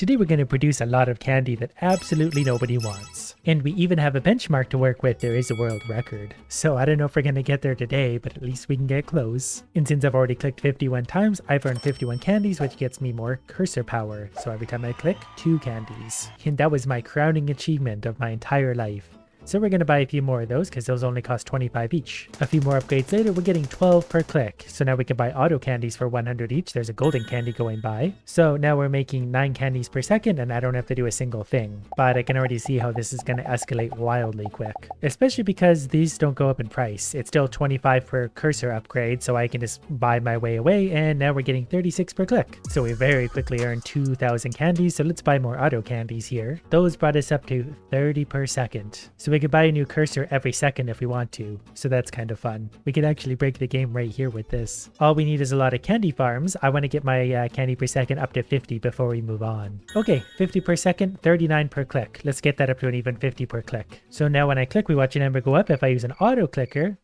Today we're going to produce a lot of candy that absolutely nobody wants. And we even have a benchmark to work with. There is a world record. So I don't know if we're going to get there today, but at least we can get close. And since I've already clicked 51 times, I've earned 51 candies, which gets me more cursor power. So every time I click, 2 candies. And that was my crowning achievement of my entire life. So we're going to buy a few more of those because those only cost 25 each. A few more upgrades later, we're getting 12 per click. So now we can buy auto candies for 100 each. There's a golden candy going by. So now we're making 9 candies per second and I don't have to do a single thing. But I can already see how this is going to escalate wildly quick. Especially because these don't go up in price. It's still 25 per cursor upgrade, so I can just buy my way away, and now we're getting 36 per click. So we very quickly earned 2,000 candies, so let's buy more auto candies here. Those brought us up to 30 per second. So we could buy a new cursor every second if we want to, so that's kind of fun. We could actually break the game right here with this. All we need is a lot of candy farms. I want to get my candy per second up to 50 before we move on. Okay, 50 per second, 39 per click. Let's get that up to an even 50 per click. So now when I click, we watch a number go up. If I use an auto clicker,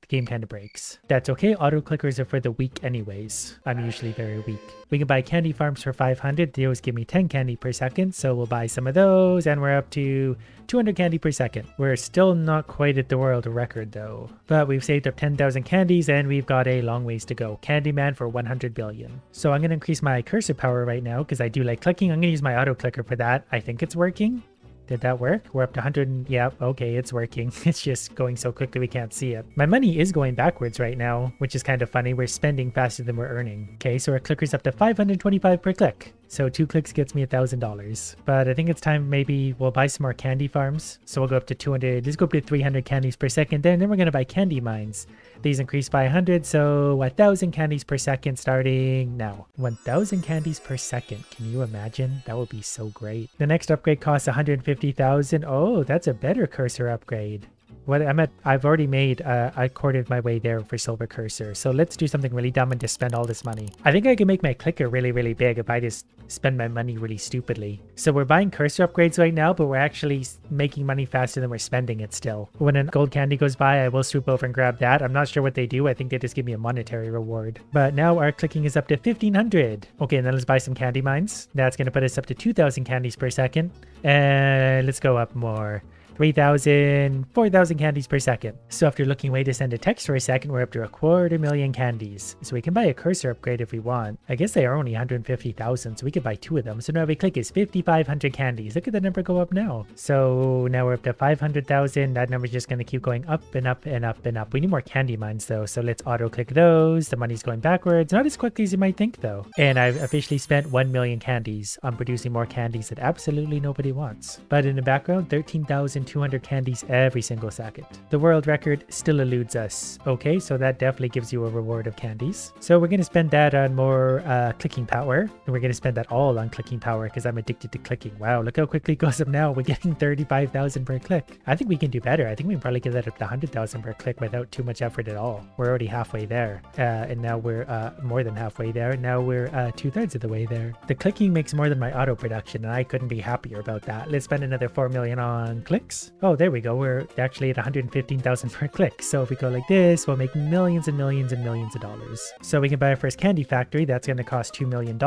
the game kind of breaks. That's okay, auto clickers are for the weak anyways. I'm usually very weak. We can buy candy farms for 500. They always give me 10 candy per second, so we'll buy some of those, and we're up to 200 candy per second. We're still not quite at the world record though, but we've saved up 10,000 candies and we've got a long ways to go. Candyman for 100 billion. So I'm going to increase my cursor power right now because I do like clicking. I'm going to use my auto clicker for that. I think it's working. Did that work? We're up to 100. Yeah, okay, it's working. It's just going so quickly we can't see it. My money is going backwards right now, which is kind of funny. We're spending faster than we're earning. Okay, so our clicker's up to 525 per click. So 2 clicks gets me $1,000. But I think it's time maybe we'll buy some more candy farms. So we'll go up to 200. Let's go up to 300 candies per second. Then we're going to buy candy mines. These increase by 100, so 1,000 candies per second starting now. 1,000 candies per second. Can you imagine? That would be so great. The next upgrade costs 150,000. Oh, that's a better cursor upgrade. What I've already made a quarter of my way there for silver cursor. So let's do something really dumb and just spend all this money. I think I can make my clicker really, really big if I just spend my money really stupidly. So we're buying cursor upgrades right now, but we're actually making money faster than we're spending it still. When a gold candy goes by, I will swoop over and grab that. I'm not sure what they do. I think they just give me a monetary reward. But now our clicking is up to 1,500. Okay, and then let's buy some candy mines. That's going to put us up to 2,000 candies per second. And let's go up more. 3,000, 4,000 candies per second. So after looking away to send a text for a second, we're up to 250,000 candies. So we can buy a cursor upgrade if we want. I guess they are only 150,000, so we could buy 2 of them. So now every click is 5,500 candies. Look at the number go up now. So now we're up to 500,000. That number's just going to keep going up and up and up and up. We need more candy mines though, so let's auto click those. The money's going backwards. Not as quickly as you might think though. And I've officially spent 1 million candies on producing more candies that absolutely nobody wants. But in the background, 13,200 candies every single second. The world record still eludes us. Okay, so that definitely gives you a reward of candies. So we're going to spend that on more clicking power. And we're going to spend that all on clicking power because I'm addicted to clicking. Wow, look how quickly it goes up now. We're getting 35,000 per click. I think we can do better. I think we can probably get that up to 100,000 per click without too much effort at all. We're already halfway there. And now we're more than halfway there. Now we're 2/3 of the way there. The clicking makes more than my auto production and I couldn't be happier about that. Let's spend another 4 million on clicks. Oh, there we go. We're actually at 115,000 per click. So if we go like this, we'll make millions and millions and millions of dollars. So we can buy our first candy factory. That's going to cost $2 million.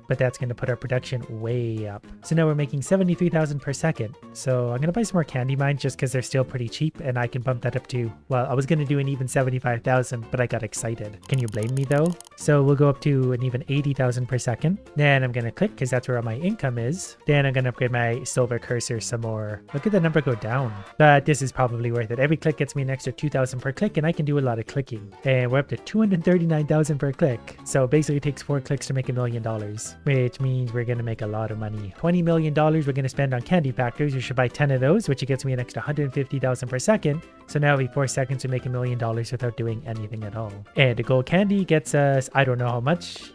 But that's going to put our production way up. So now we're making 73,000 per second. So I'm going to buy some more candy mines just because they're still pretty cheap and I can bump that up to, well, I was going to do an even 75,000, but I got excited. Can you blame me though? So we'll go up to an even 80,000 per second. Then I'm going to click because that's where all my income is. Then I'm going to upgrade my silver cursor some more. Look at the number go down. But this is probably worth it. Every click gets me an extra 2,000 per click and I can do a lot of clicking. And we're up to 239,000 per click. So basically it takes 4 clicks to make $1 million. Which means we're going to make a lot of money. $20 million we're going to spend on candy factories. We should buy 10 of those, which gets me an extra 150,000 per second. So now every 4 seconds we make $1 million without doing anything at all. And a gold candy gets us, I don't know how much,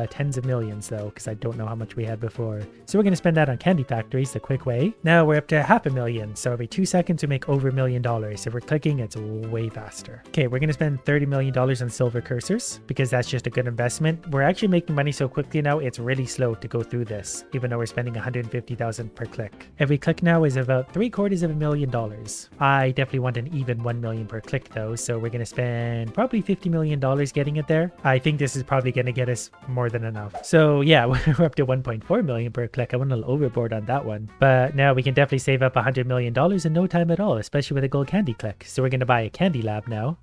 tens of millions though, because I don't know how much we had before. So we're going to spend that on candy factories the quick way. Now we're up to 500,000. So every 2 seconds we make over $1 million. If we're clicking, it's way faster. Okay, we're going to spend $30 million on silver cursors because that's just a good investment. We're actually making money so quickly now, it's really slow to go through this, even though we're spending 150,000 per click. Every click now is about $750,000. I definitely want an even 1 million per click though, so we're gonna spend probably $50 million getting it there. I think this is probably gonna get us more than enough. So yeah, we're up to 1.4 million per click. I went a little overboard on that one, but now we can definitely save up $100 million in no time at all, especially with a gold candy click. So we're gonna buy a candy lab now.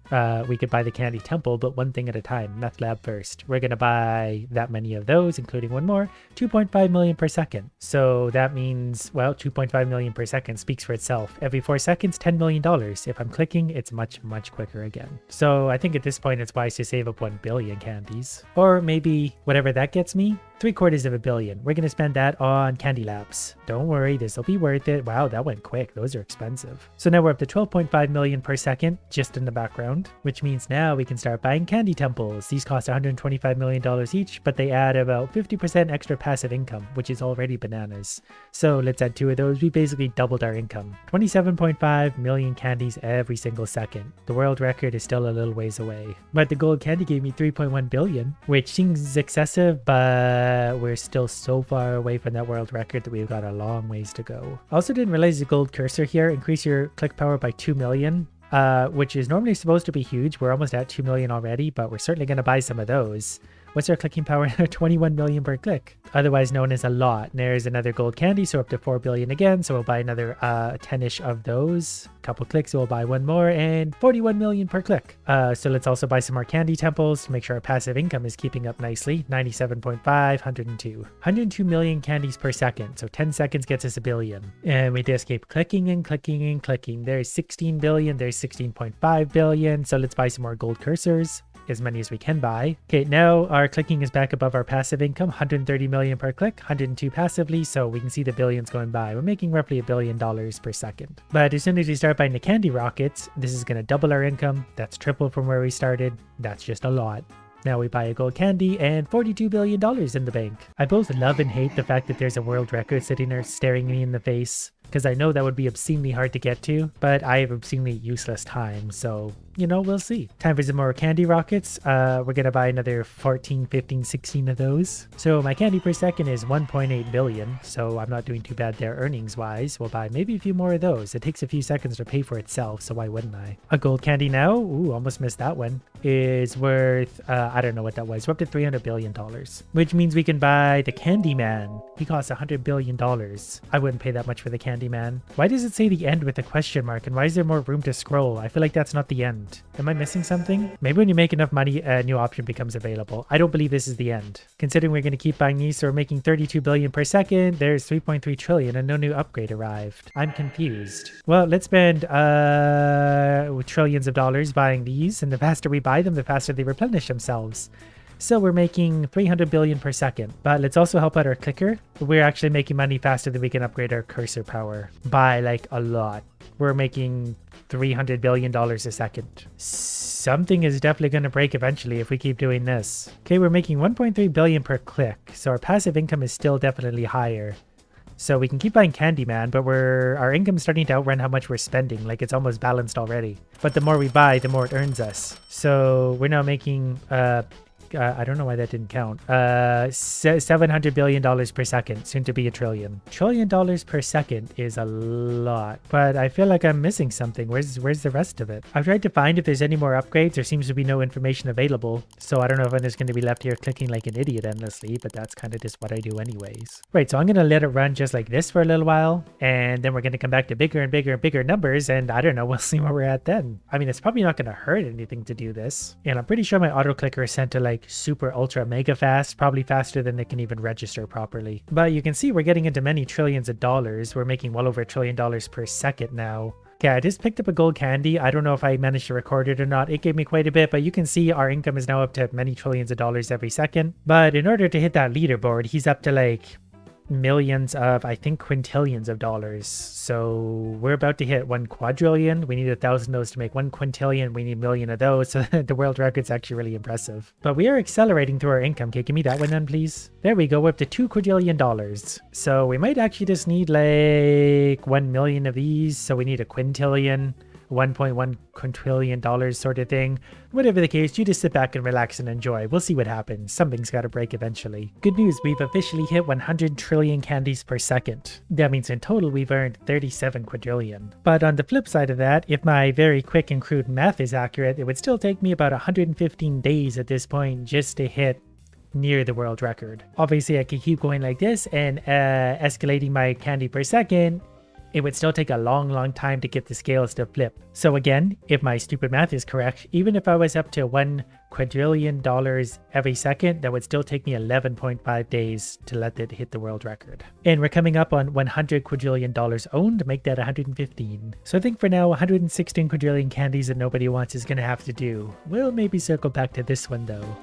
We could buy the candy temple, but one thing at a time. Meth lab first. We're gonna buy that many of those, including one more, 2.5 million per second. So that means, well, 2.5 million per second speaks for itself. Every 4 seconds, $10 million. If I'm clicking, it's much quicker again. So I think at this point it's wise to save up 1 billion candies, or maybe whatever that gets me. 750 million. We're gonna spend that on candy labs. Don't worry, this will be worth it. Wow, that went quick. Those are expensive. So now we're up to 12.5 million per second just in the background, which means now we can start buying candy temples. These cost $125 million each, but they add about 50% extra passive income, which is already bananas. So let's add 2 of those. We basically doubled our income. 27.5 million candies every single second. The world record is still a little ways away, but the gold candy gave me 3.1 billion, which seems excessive, but we're still so far away from that world record that we've got a long ways to go. I also didn't realize the gold cursor here increase your click power by 2 million, which is normally supposed to be huge. We're almost at 2 million already, but we're certainly going to buy some of those. What's our clicking power? 21 million per click, otherwise known as a lot. There's another gold candy, so up to 4 billion again. So we'll buy another 10-ish of those. Couple clicks, we'll buy one more, and 41 million per click. So let's also buy some more candy temples to make sure our passive income is keeping up nicely. 97.5, 102 million candies per second. So 10 seconds gets us a billion. And we just keep clicking and clicking and clicking. There's 16 billion, there's 16.5 billion. So let's buy some more gold cursors, as many as we can buy. Okay, now our clicking is back above our passive income, 130 million per click, 102 passively, so we can see the billions going by. We're making roughly $1 billion per second. But as soon as we start buying the candy rockets, this is going to double our income. That's triple from where we started. That's just a lot. Now we buy a gold candy and $42 billion in the bank. I both love and hate the fact that there's a world record sitting there staring me in the face, because I know that would be obscenely hard to get to, but I have obscenely useless time, so, you know, we'll see. Time for some more candy rockets. We're gonna buy another 14, 15, 16 of those. So my candy per second is 1.8 billion, so I'm not doing too bad there earnings-wise. We'll buy maybe a few more of those. It takes a few seconds to pay for itself, so why wouldn't I? A gold candy now, ooh, almost missed that one, is worth, I don't know what that was. We're up to $300 billion, which means we can buy the Candy Man. He costs $100 billion. I wouldn't pay that much for the Candy Man. Why does it say the end with a question mark, and why is there more room to scroll? I feel like that's not the end. Am I missing something? Maybe when you make enough money, a new option becomes available. I don't believe this is the end. Considering we're going to keep buying these, so we're making 32 billion per second, there's 3.3 trillion and no new upgrade arrived. I'm confused. Well, let's spend trillions of dollars buying these, and the faster we buy them, the faster they replenish themselves. So we're making 300 billion per second, but let's also help out our clicker. We're actually making money faster than we can upgrade our cursor power by like a lot. We're making $300 billion a second. Something is definitely going to break eventually if we keep doing this. Okay, we're making 1.3 billion per click, so our passive income is still definitely higher. So we can keep buying Candyman, but our income's starting to outrun how much we're spending. Like, it's almost balanced already. But the more we buy, the more it earns us. So we're now making I don't know why that didn't count. $700 billion per second, soon to be $1 trillion. $1 trillion per second is a lot, but I feel like I'm missing something. Where's the rest of it? I've tried to find if there's any more upgrades. There seems to be no information available, so I don't know if I'm just going to be left here clicking like an idiot endlessly, but that's kind of just what I do anyways. Right, so I'm going to let it run just like this for a little while, and then we're going to come back to bigger and bigger and bigger numbers, and I don't know, we'll see where we're at then. I mean, it's probably not going to hurt anything to do this, and I'm pretty sure my auto clicker is set to like super ultra mega fast, probably faster than they can even register properly. But you can see we're getting into many trillions of dollars. We're making well over $1 trillion per second now. Okay, I just picked up a gold candy. I don't know if I managed to record it or not. It gave me quite a bit, but you can see our income is now up to many trillions of dollars every second. But in order to hit that leaderboard, he's up to like millions of, I think, quintillions of dollars. So we're about to hit 1 quadrillion. We need 1,000 of those to make 1 quintillion. We need a million of those. So the world record's actually really impressive. But we are accelerating through our income. Okay, give me that one then, please. There we go. We're up to $2 quadrillion. So we might actually just need like 1 million of these. So we need a quintillion. $1.1 quintillion sort of thing. Whatever the case, you just sit back and relax and enjoy. We'll see what happens. Something's got to break eventually. Good news, we've officially hit 100 trillion candies per second. That means in total we've earned 37 quadrillion. But on the flip side of that, if my very quick and crude math is accurate, it would still take me about 115 days at this point just to hit near the world record. Obviously I could keep going like this and escalating my candy per second. It would still take a long time to get the scales to flip. So again, if my stupid math is correct, even if I was up to $1 quadrillion every second, that would still take me 11.5 days to let it hit the world record. And we're coming up on 100 quadrillion dollars owned, make that 115. So I think for now, 116 quadrillion candies that nobody wants is gonna have to do. We'll maybe circle back to this one though.